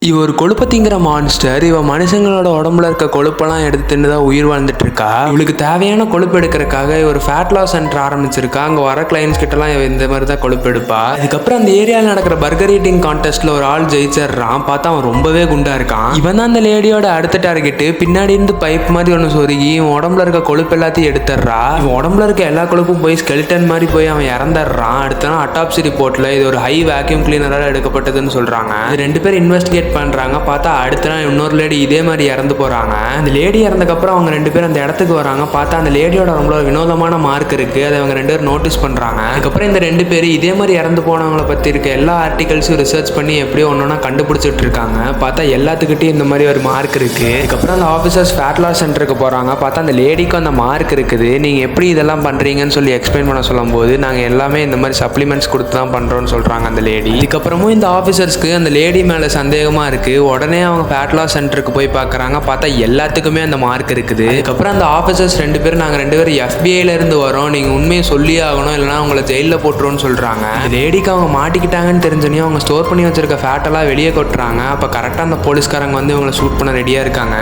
இவ ஒரு கொழுப்பத்திங்கிற மான்ஸ்டர். இவ மனுஷங்களோட உடம்புல இருக்க கொழுப்பெல்லாம் எடுத்து தின்னு தான் உயிர் வாழ்ந்துட்டு இருக்கா. இவளுக்கு தேவையான கொழுப்பு எடுக்கிறதுக்காக ஒரு ஃபேட் லாஸ் சென்டர் ஆரம்பிச்சிருக்கா. அங்கே வர கிளைண்ட்ஸ் கிட்டலாம் இவ இந்த மாதிரி தான் கொழுப்பு எடுப்பா. அதுக்கப்புறம் அந்த ஏரியாவில் நடக்கிற பர்கர் ஈட்டிங் கான்டெஸ்ட்ல ஒரு ஆள் ஜெயிச்சிடுறான். பார்த்தா அவன் ரொம்பவே குண்டா இருக்கான். இவன் தான் அந்த லேடியோட அடுத்த டார்கெட்டு. பின்னாடி இருந்து பைப் மாதிரி ஒன்று சொருகி இவன் உடம்புல இருக்க கொழுப்பு எல்லாத்தையும் எடுத்துடுறா. இவன் உடம்புல இருக்க எல்லா கொழுப்பும் போய் ஸ்கெலிட்டன் மாதிரி போய் அவன் இறந்துடுறான். அடுத்த நாள் அட்டாப்சி ரிப்போர்ட்ல இது ஒரு ஹை வேக்யூம் கிளீனரால் எடுக்கப்பட்டதுன்னு சொல்றாங்க. ரெண்டு பேர் இன்வெஸ்டிகேட் பண்றாங்க. பார்த்தா அடுத்த நாள் இன்னொரு லேடி இதே மாதிரி இறந்து போறாங்க. அந்த லேடி இறந்ததுக்கப்புறம் அவங்க ரெண்டு பேரும் அந்த இடத்துக்கு வராங்க. பார்த்தா அந்த லேடியோட ரொம்ப வினோதமான மார்க் இருக்கு. அதை அவங்க ரெண்டு பேரும் நோட்டீஸ் பண்றாங்க. அதுக்கப்புறம் இந்த ரெண்டு பேர் இதே மாதிரி இறந்து போனவங்களை பத்தி இருக்க எல்லா ஆர்டிகல்ஸும் ரிசர்ச் பண்ணி எப்படியோ ஒன்னொன்னா கண்டுபிடிச்சிட்டு இருக்காங்க. பார்த்தா எல்லாத்துக்கிட்டையும் இந்த மாதிரி ஒரு மார்க் இருக்கு. அதுக்கப்புறம் அந்த ஆஃபீஸர்ஸ் ஃபேட் லாஸ் சென்டருக்கு போறாங்க. பார்த்தா அந்த லேடிக்கும் அந்த மார்க் இருக்குது. நீங்க எப்படி இதெல்லாம் பண்றீங்கன்னு சொல்லி எக்ஸ்பிளைன் பண்ண சொல்லும் போது நாங்க எல்லாமே இந்த மாதிரி சப்ளிமெண்ட்ஸ் கொடுத்து தான் பண்றோம்னு சொல்றாங்க அந்த லேடி. இதுக்கப்புறமும் இந்த ஆஃபீஸர்ஸ்க்கு அந்த லேடி மேல சந்தேகமா இருக்கு. உடனே அவங்க ஃபேட் லாஸ் சென்டருக்கு போய் பார்க்குறாங்க. பார்த்தா எல்லாத்துக்குமே அந்த மார்க் இருக்குது. அதுக்கப்புறம் அந்த ஆஃபீஸர்ஸ் ரெண்டு பேரும் நாங்கள் ரெண்டு பேரும் எஃபிஐல இருந்து வரோம், நீங்கள் உண்மையை சொல்லி ஆகணும், இல்லைனா உங்களை ஜெயிலில் போட்டுருவோன்னு சொல்கிறாங்க. லேடிக்கு அவங்க மாட்டிக்கிட்டாங்கன்னு தெரிஞ்சோன்னே அவங்க ஸ்டோர் பண்ணி வச்சிருக்க ஃபேட்டெல்லாம் வெளியே கொட்டுறாங்க. அப்போ கரெக்டாக அந்த போலீஸ்காரங்க வந்து இவங்களை ஷூட் பண்ண ரெடியாக இருக்காங்க.